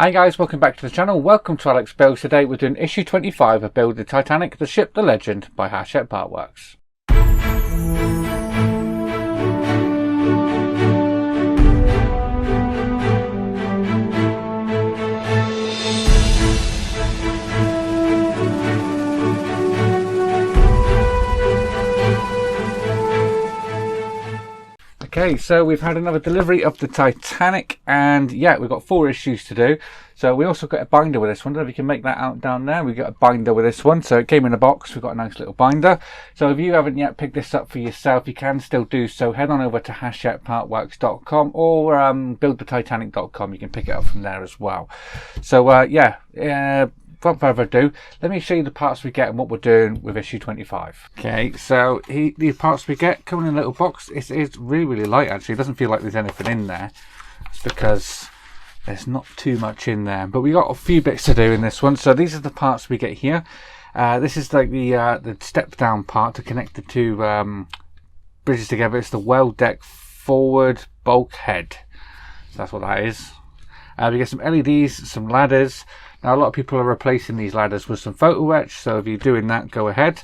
Hi guys, welcome back to the channel. Welcome to Alex Builds. Today we're doing issue 25 of Build the Titanic, the Ship, the Legend by Hachette Partworks. Okay, so we've had another delivery of the Titanic, and yeah, we've got 4 issues to do. So we also got a binder with this one. I don't know if you can make that out down there. We got a binder with this one, so it came in a box. We've got a nice little binder. So if you haven't yet picked this up for yourself, you can still do so. Head on over to hachettepartworks.com or buildthetitanic.com. You can pick it up from there as well. So without further ado, let me show you the parts we get and what we're doing with issue 25. Okay, so the parts we get come in a little box. It's really light actually. It doesn't feel like there's anything in there. It's because there's not too much in there. But we got a few bits to do in this one. So these are the parts we get here. This is like the step down part to connect the two bridges together. It's the well deck forward bulkhead. So that's what that is. We get some LEDs, some ladders. Now a lot of people are replacing these ladders with some photo etch, so if you're doing that, go ahead.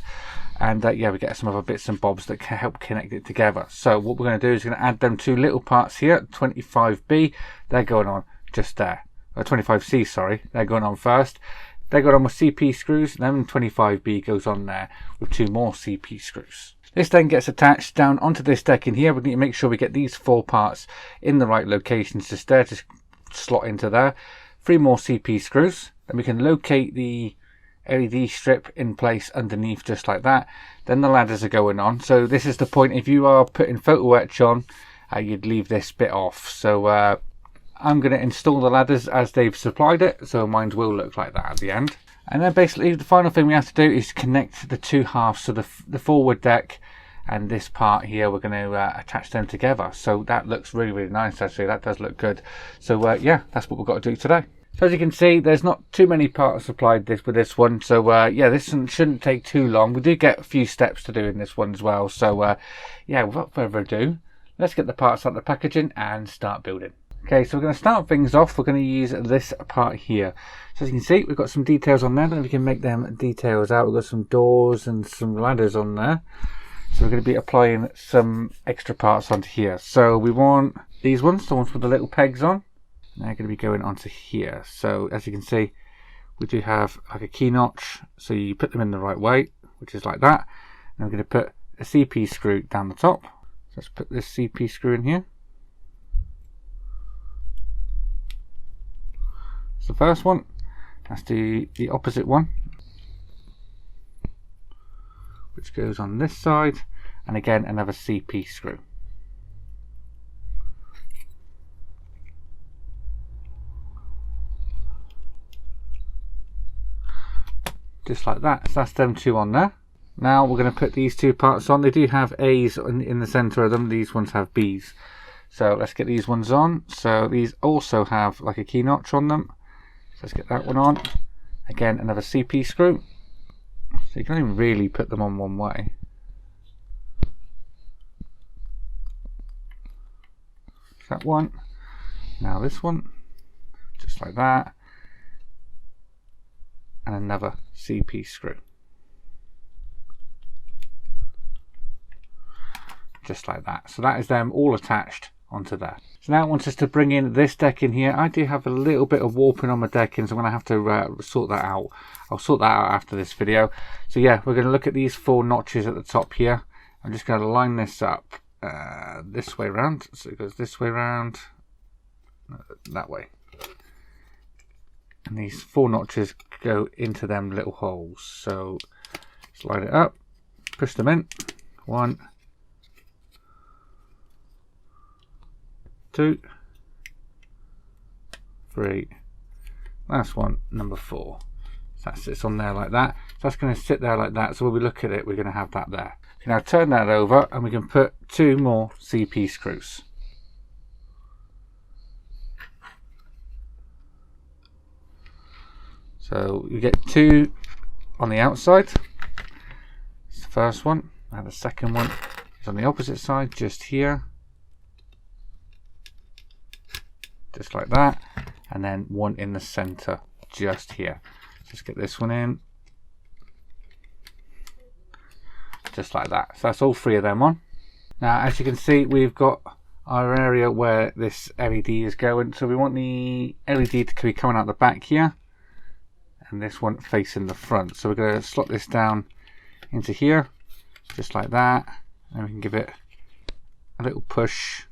And yeah, we get some other bits and bobs that can help connect it together. So what we're going to do is we're going to add them 2 little parts here. 25B, they're going on just there. Or 25C, sorry, they're going on first. They're going on with CP screws, and then 25B goes on there with 2 more CP screws. This then gets attached down onto this deck in here. We need to make sure we get these 4 parts in the right locations just there to slot into there. 3 more CP screws, then we can locate the LED strip in place underneath just like that. Then the ladders are going on. So this is the point, if you are putting photo etch on, you'd leave this bit off. So I'm going to install the ladders as they've supplied it, so mine will look like that at the end. And then basically the final thing we have to do is connect the 2 halves, so the forward deck and this part here, we're going to attach them together. So that looks really nice actually. That does look good. So yeah, that's what we've got to do today. So as you can see, there's not too many parts supplied with this one. So yeah, this one shouldn't take too long. We do get a few steps to do in this one as well. So yeah, without further ado, let's get the parts out of the packaging and start building. Okay, so we're going to start things off. We're going to use this part here. So as you can see, we've got some details on there. I don't know if you can make them details out. We've got some doors and some ladders on there. So we're going to be applying some extra parts onto here. So we want these ones, the ones with the little pegs on. And they're going to be going onto here. So as you can see, we do have like a key notch. So you put them in the right way, which is like that. And we're going to put a CP screw down the top. So let's put this CP screw in here. That's the first one. Let's do the opposite one, which goes on this side, and again another CP screw. Just like that. So that's them 2 on there. Now we're going to put these 2 parts on. They do have A's in the center of them. These ones have B's. So let's get these ones on. So these also have like a key notch on them. So let's get that one on. Again, another CP screw. So you can only really put them on one way. That one. Now this one. Just like that. And another CP screw. Just like that. So that is them all attached onto there. So now it wants us to bring in this deck in here. I do have a little bit of warping on my decking, so I'm going to have to sort that out. I'll sort that out after this video. So yeah, we're going to look at these 4 notches at the top here. I'm just going to line this up this way around. So it goes this way around, that way. And these 4 notches go into them little holes. So slide it up, push them in. 1, 2, 3. Last one, number 4. So that sits on there like that. So that's going to sit there like that. So when we look at it, we're going to have that there. Okay, now turn that over, and we can put 2 more CP screws. So you get 2 on the outside. It's the first one, and the second one is on the opposite side, just here. Just like that. and then one in the center just here. Just get this one in, just like that. So that's all 3 of them on. Now as you can see, we've got our area where this LED is going, so we want the LED to be coming out the back here and this one facing the front. So we're going to slot this down into here just like that, and we can give it a little push.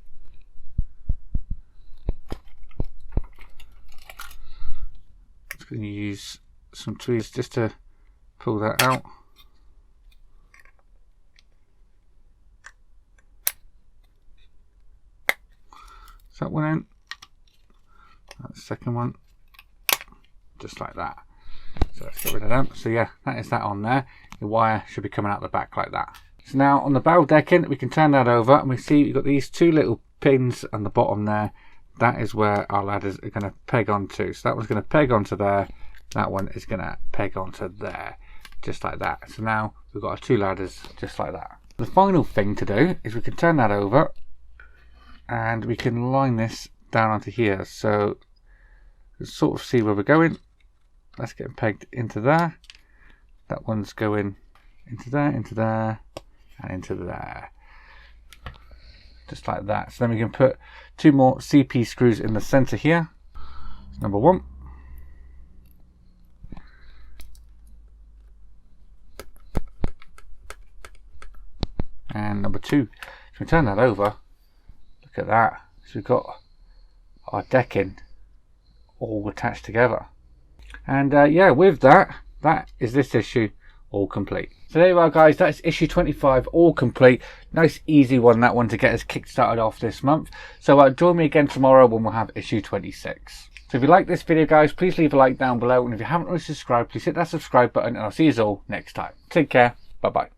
Just going to use some tweezers just to pull that out. That one in, that second one, just like that. So let's get rid of them. So yeah, that is that on there. The wire should be coming out the back like that. So now on the bow decking, we can turn that over and we see we've got these 2 little pins on the bottom there. That is where our ladders are going to peg onto. So that one's going to peg onto there. That one is going to peg onto there, just like that. So now we've got our 2 ladders just like that. The final thing to do is we can turn that over and we can line this down onto here, so let's sort of see where we're going. Let's get them pegged into there. That one's going into there, and into there, just like that. So then we can put 2 more CP screws in the center here. Number 1, and number 2. So we turn that over. Look at that. So we've got our decking all attached together. And yeah, with that, that is this issue all complete. So there you are guys, that's issue 25 all complete. Nice easy one, that one, to get us kick started off this month. So join me again tomorrow when we'll have issue 26. So if you like this video guys, please leave a like down below, and if you haven't already subscribed, please hit that subscribe button, and I'll see you all next time. Take care, bye bye.